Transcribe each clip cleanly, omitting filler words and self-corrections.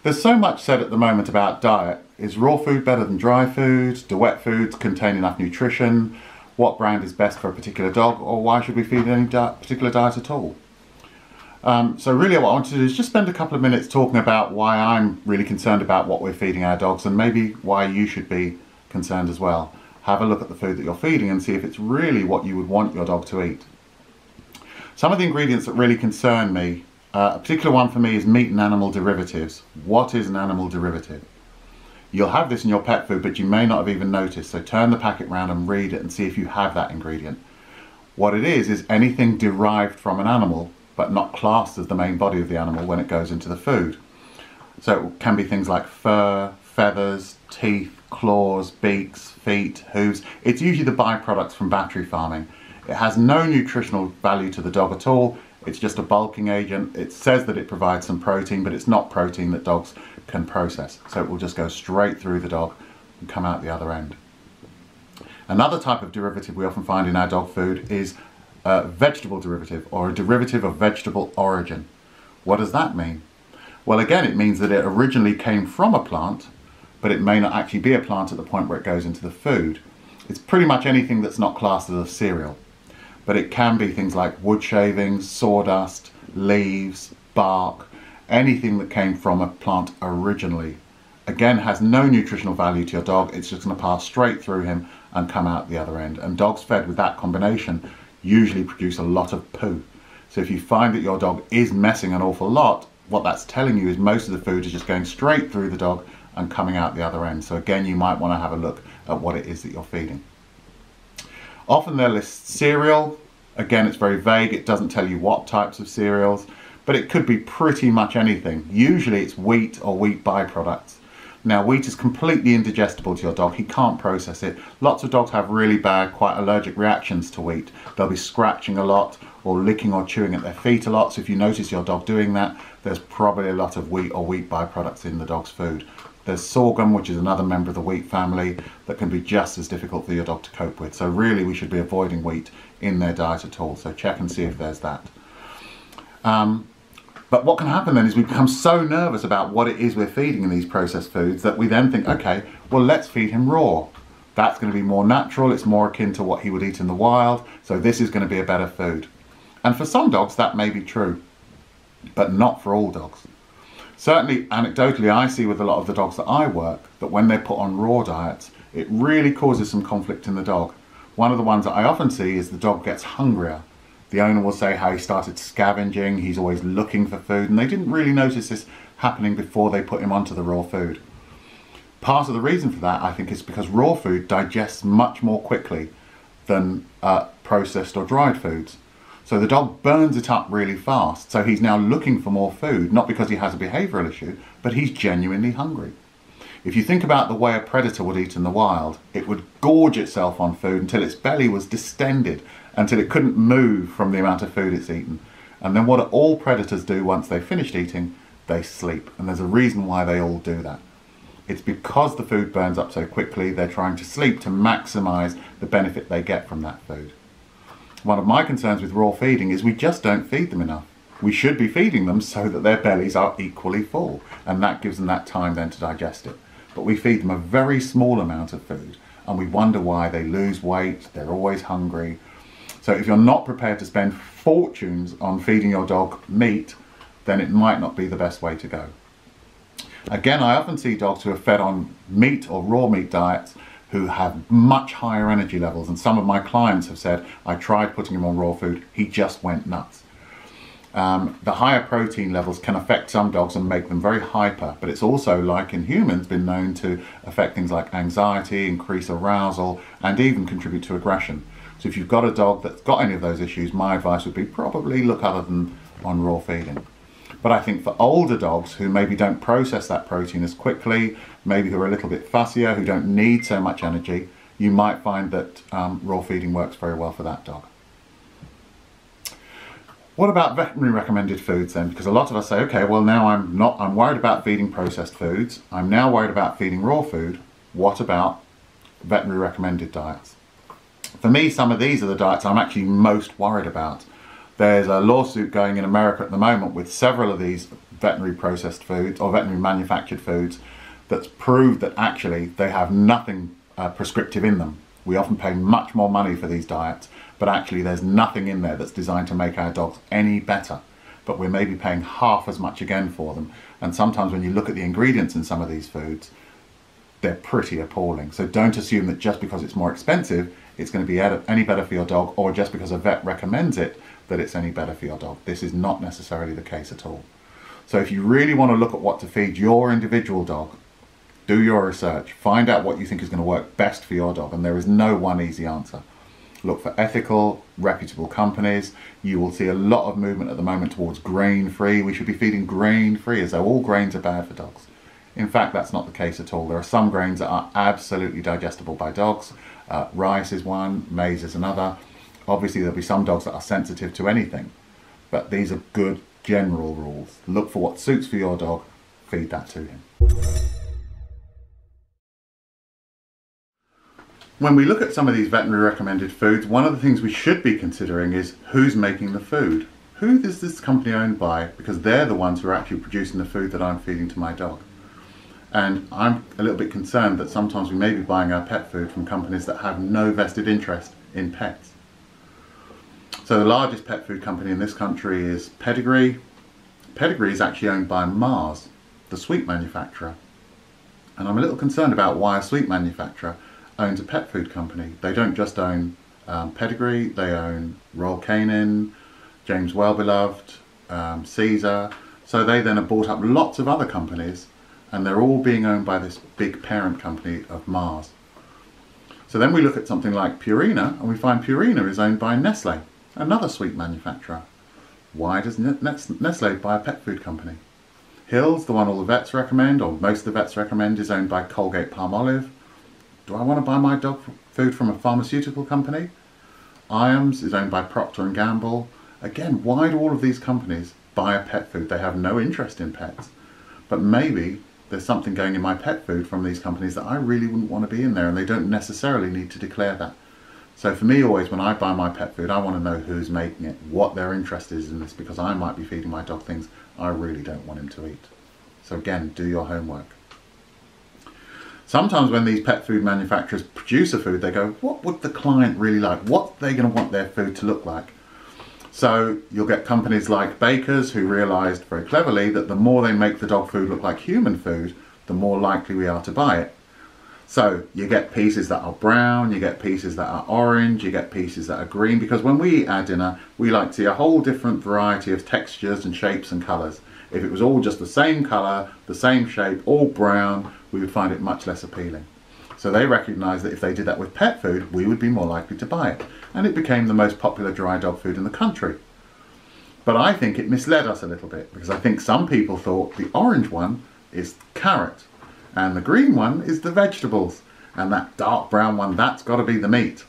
There's so much said at the moment about diet. Is raw food better than dry food? Do wet foods contain enough nutrition? What brand is best for a particular dog? Or why should we feed any particular diet at all? So really what I want to do is just spend a couple of minutes talking about why I'm really concerned about what we're feeding our dogs, and maybe why you should be concerned as well. Have a look at the food that you're feeding and see if it's really what you would want your dog to eat. Some of the ingredients that really concern me, a particular one for me is meat and animal derivatives. What is an animal derivative? You'll have this in your pet food, but you may not have even noticed, so turn the packet round and read it and see if you have that ingredient. What it is anything derived from an animal, but not classed as the main body of the animal when it goes into the food. So it can be things like fur, feathers, teeth, claws, beaks, feet, hooves. It's usually the byproducts from battery farming. It has no nutritional value to the dog at all. It's just a bulking agent. It says that it provides some protein, but it's not protein that dogs can process. So it will just go straight through the dog and come out the other end. Another type of derivative we often find in our dog food is a vegetable derivative, or a derivative of vegetable origin. What does that mean? Well, again, it means that it originally came from a plant, but it may not actually be a plant at the point where it goes into the food. It's pretty much anything that's not classed as a cereal. But it can be things like wood shavings, sawdust, leaves, bark, anything that came from a plant originally. Again, has no nutritional value to your dog. It's just going to pass straight through him and come out the other end. And dogs fed with that combination usually produce a lot of poo. So if you find that your dog is messing an awful lot, what that's telling you is most of the food is just going straight through the dog and coming out the other end. So again, you might want to have a look at what it is that you're feeding. Often they'll list cereal. Again, it's very vague. It doesn't tell you what types of cereals, but it could be pretty much anything. Usually it's wheat or wheat byproducts. Now, wheat is completely indigestible to your dog. He can't process it. Lots of dogs have really bad, quite allergic reactions to wheat. They'll be scratching a lot or licking or chewing at their feet a lot. So if you notice your dog doing that, there's probably a lot of wheat or wheat byproducts in the dog's food. There's sorghum, which is another member of the wheat family, that can be just as difficult for your dog to cope with. So really we should be avoiding wheat in their diet at all. So check and see if there's that. But what can happen then is we become so nervous about what it is we're feeding in these processed foods that we then think, okay, well, let's feed him raw. That's going to be more natural. It's more akin to what he would eat in the wild. So this is going to be a better food. And for some dogs, that may be true, but not for all dogs. Certainly, anecdotally, I see with a lot of the dogs that I work that when they're put on raw diets, it really causes some conflict in the dog. One of the ones that I often see is the dog gets hungrier. The owner will say how he started scavenging, he's always looking for food, and they didn't really notice this happening before they put him onto the raw food. Part of the reason for that, I think, is because raw food digests much more quickly than processed or dried foods. So the dog burns it up really fast, so he's now looking for more food, not because he has a behavioural issue, but he's genuinely hungry. If you think about the way a predator would eat in the wild, it would gorge itself on food until its belly was distended, until it couldn't move from the amount of food it's eaten. And then what all predators do once they've finished eating, they sleep. And there's a reason why they all do that. It's because the food burns up so quickly, they're trying to sleep to maximise the benefit they get from that food. One of my concerns with raw feeding is we just don't feed them enough. We should be feeding them so that their bellies are equally full, and that gives them that time then to digest it. But we feed them a very small amount of food, and we wonder why they lose weight, they're always hungry. So if you're not prepared to spend fortunes on feeding your dog meat, then it might not be the best way to go. Again, I often see dogs who are fed on meat or raw meat diets who have much higher energy levels, and some of my clients have said, I tried putting him on raw food, he just went nuts. The higher protein levels can affect some dogs and make them very hyper, but it's also, like in humans, been known to affect things like anxiety, increase arousal, and even contribute to aggression. So if you've got a dog that's got any of those issues, my advice would be probably look other than on raw feeding. But I think for older dogs who maybe don't process that protein as quickly, maybe who are a little bit fussier, who don't need so much energy, you might find that raw feeding works very well for that dog. What about veterinary recommended foods then? Because a lot of us say, okay, well now I'm worried about feeding processed foods. I'm now worried about feeding raw food. What about veterinary recommended diets? For me, some of these are the diets I'm actually most worried about. There's a lawsuit going in America at the moment with several of these veterinary processed foods or veterinary manufactured foods that's proved that actually they have nothing prescriptive in them. We often pay much more money for these diets, but actually there's nothing in there that's designed to make our dogs any better. But we're maybe paying half as much again for them. And sometimes when you look at the ingredients in some of these foods, they're pretty appalling. So don't assume that just because it's more expensive, it's going to be any better for your dog, or just because a vet recommends it, that it's any better for your dog. This is not necessarily the case at all. So if you really want to look at what to feed your individual dog, do your research, find out what you think is going to work best for your dog, and there is no one easy answer. Look for ethical, reputable companies. You will see a lot of movement at the moment towards grain-free. We should be feeding grain-free, as though all grains are bad for dogs. In fact, that's not the case at all. There are some grains that are absolutely digestible by dogs. Rice is one, maize is another. Obviously, there'll be some dogs that are sensitive to anything, but these are good general rules. Look for what suits for your dog, feed that to him. When we look at some of these veterinary recommended foods, one of the things we should be considering is who's making the food. Who is this company owned by? Because they're the ones who are actually producing the food that I'm feeding to my dog. And I'm a little bit concerned that sometimes we may be buying our pet food from companies that have no vested interest in pets. So the largest pet food company in this country is Pedigree. Pedigree is actually owned by Mars, the sweet manufacturer. And I'm a little concerned about why a sweet manufacturer owns a pet food company. They don't just own Pedigree, they own Royal Canin, James Wellbeloved, Caesar. So they then have bought up lots of other companies, and they're all being owned by this big parent company of Mars. So then we look at something like Purina, and we find Purina is owned by Nestle, another sweet manufacturer. Why does Nestle buy a pet food company? Hill's, the one all the vets recommend, or most of the vets recommend, is owned by Colgate-Palmolive. Do I want to buy my dog food from a pharmaceutical company? Iams is owned by Procter & Gamble. Again, why do all of these companies buy a pet food? They have no interest in pets. But maybe there's something going in my pet food from these companies that I really wouldn't want to be in there, and they don't necessarily need to declare that. So for me, always when I buy my pet food, I want to know who's making it, what their interest is in this, because I might be feeding my dog things I really don't want him to eat. So again, do your homework. Sometimes when these pet food manufacturers produce a food, they go, what would the client really like? What are they going to want their food to look like? So you'll get companies like Baker's who realised very cleverly that the more they make the dog food look like human food, the more likely we are to buy it. So you get pieces that are brown, you get pieces that are orange, you get pieces that are green, because when we eat our dinner, we like to see a whole different variety of textures and shapes and colours. If it was all just the same colour, the same shape, all brown, we would find it much less appealing. So they recognised that if they did that with pet food, we would be more likely to buy it. And it became the most popular dry dog food in the country. But I think it misled us a little bit, because I think some people thought the orange one is carrot, and the green one is the vegetables, and that dark brown one, that's got to be the meat.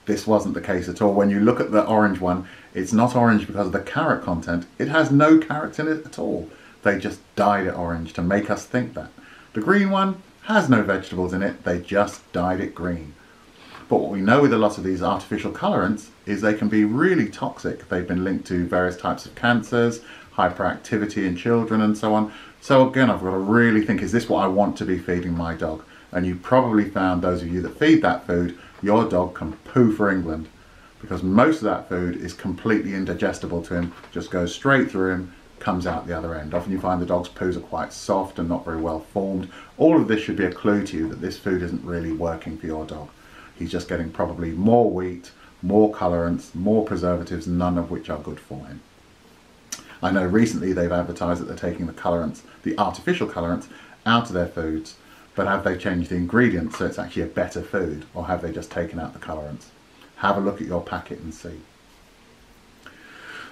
This wasn't the case at all. When you look at the orange one, it's not orange because of the carrot content. It has no carrots in it at all. They just dyed it orange to make us think that. The green one has no vegetables in it. They just dyed it green. But what we know with a lot of these artificial colorants is they can be really toxic. They've been linked to various types of cancers, hyperactivity in children and so on. So again, I've got to really think, is this what I want to be feeding my dog? And you probably found, those of you that feed that food, your dog can poo for England, because most of that food is completely indigestible to him, just goes straight through him, comes out the other end. Often you find the dog's poos are quite soft and not very well formed. All of this should be a clue to you that this food isn't really working for your dog. He's just getting probably more wheat, more colorants, more preservatives, none of which are good for him. I know recently they've advertised that they're taking the colorants, the artificial colorants, out of their foods, but have they changed the ingredients so it's actually a better food, or have they just taken out the colorants? Have a look at your packet and see.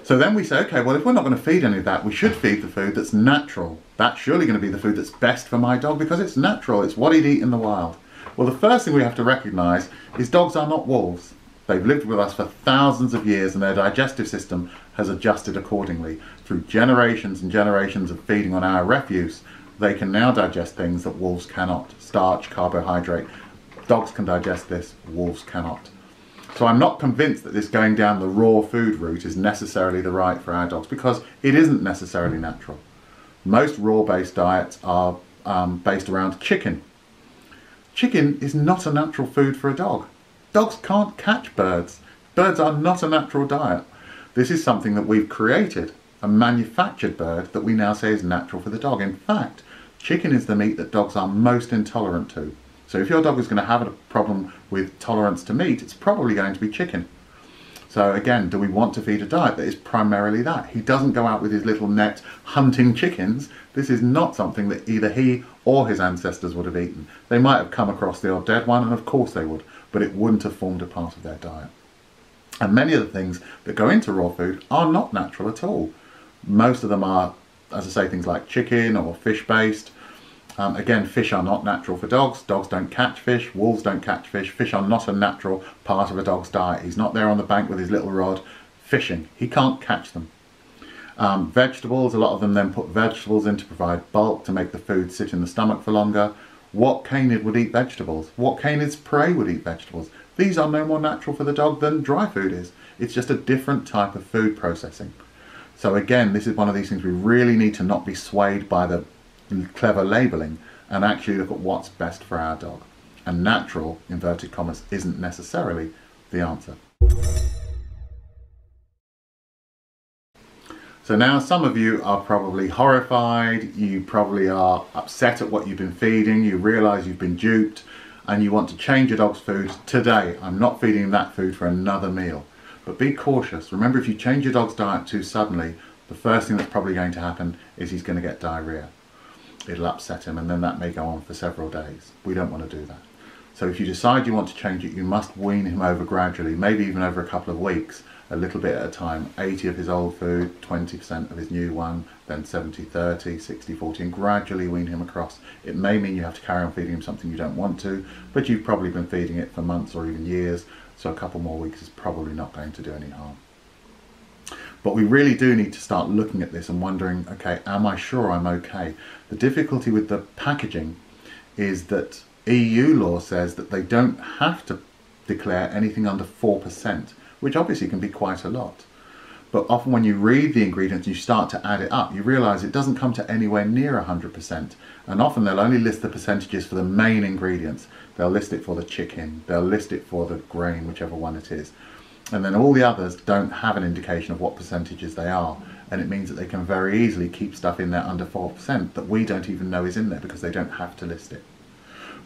So then we say, okay, well, if we're not going to feed any of that, we should feed the food that's natural. That's surely going to be the food that's best for my dog because it's natural, it's what he'd eat in the wild. Well, the first thing we have to recognise is dogs are not wolves. They've lived with us for thousands of years and their digestive system has adjusted accordingly. Through generations and generations of feeding on our refuse, they can now digest things that wolves cannot. Starch, carbohydrate. Dogs can digest this, wolves cannot. So I'm not convinced that this going down the raw food route is necessarily the right for our dogs, because it isn't necessarily natural. Most raw-based diets are based around chicken. Chicken is not a natural food for a dog. Dogs can't catch birds. Birds are not a natural diet. This is something that we've created, a manufactured bird that we now say is natural for the dog. In fact, chicken is the meat that dogs are most intolerant to. So if your dog is going to have a problem with tolerance to meat, it's probably going to be chicken. So again, do we want to feed a diet that is primarily that? He doesn't go out with his little net hunting chickens. This is not something that either he or his ancestors would have eaten. They might have come across the odd dead one, and of course they would, but it wouldn't have formed a part of their diet. And many of the things that go into raw food are not natural at all. Most of them are, as I say, things like chicken or fish-based. Again, fish are not natural for dogs. Dogs don't catch fish. Wolves don't catch fish. Fish are not a natural part of a dog's diet. He's not there on the bank with his little rod fishing. He can't catch them. Vegetables, a lot of them then put vegetables in to provide bulk, to make the food sit in the stomach for longer. What canid would eat vegetables? What canid's prey would eat vegetables? These are no more natural for the dog than dry food is. It's just a different type of food processing. So again, this is one of these things we really need to not be swayed by the clever labelling and actually look at what's best for our dog. And natural, inverted commas, isn't necessarily the answer. So now some of you are probably horrified, you probably are upset at what you've been feeding, you realise you've been duped, and you want to change your dog's food today. I'm not feeding him that food for another meal. But be cautious. Remember, if you change your dog's diet too suddenly, the first thing that's probably going to happen is he's going to get diarrhea. It'll upset him, and then that may go on for several days. We don't want to do that. So if you decide you want to change it, you must wean him over gradually, maybe even over a couple of weeks, a little bit at a time. 80 of his old food, 20% of his new one, then 70-30, 60-40, and gradually wean him across. It may mean you have to carry on feeding him something you don't want to, but you've probably been feeding it for months or even years, so a couple more weeks is probably not going to do any harm. But we really do need to start looking at this and wondering, okay, am I sure I'm okay? The difficulty with the packaging is that EU law says that they don't have to declare anything under 4%, which obviously can be quite a lot. But often when you read the ingredients and you start to add it up, you realise it doesn't come to anywhere near 100%. And often they'll only list the percentages for the main ingredients. They'll list it for the chicken, they'll list it for the grain, whichever one it is. And then all the others don't have an indication of what percentages they are. And it means that they can very easily keep stuff in there under 4% that we don't even know is in there because they don't have to list it.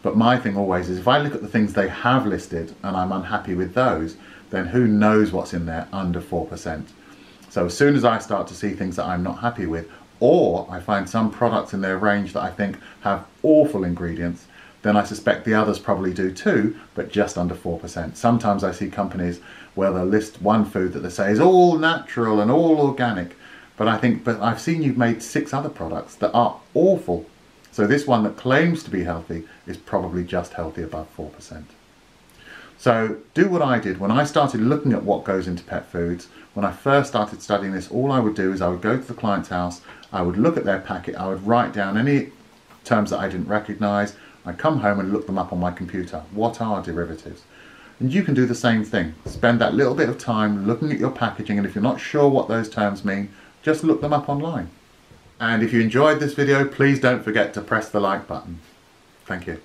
But my thing always is, if I look at the things they have listed and I'm unhappy with those, then who knows what's in there under 4%. So as soon as I start to see things that I'm not happy with, or I find some products in their range that I think have awful ingredients, then I suspect the others probably do too, but just under 4%. Sometimes I see companies where they'll list one food that they say is all natural and all organic, but I think, but I've seen you've made 6 other products that are awful. So this one that claims to be healthy is probably just healthy above 4%. So do what I did when I started looking at what goes into pet foods. When I first started studying this, all I would do is I would go to the client's house, I would look at their packet, I would write down any terms that I didn't recognise, I'd come home and look them up on my computer. What are derivatives? And you can do the same thing. Spend that little bit of time looking at your packaging, and if you're not sure what those terms mean, just look them up online. And if you enjoyed this video, please don't forget to press the like button. Thank you.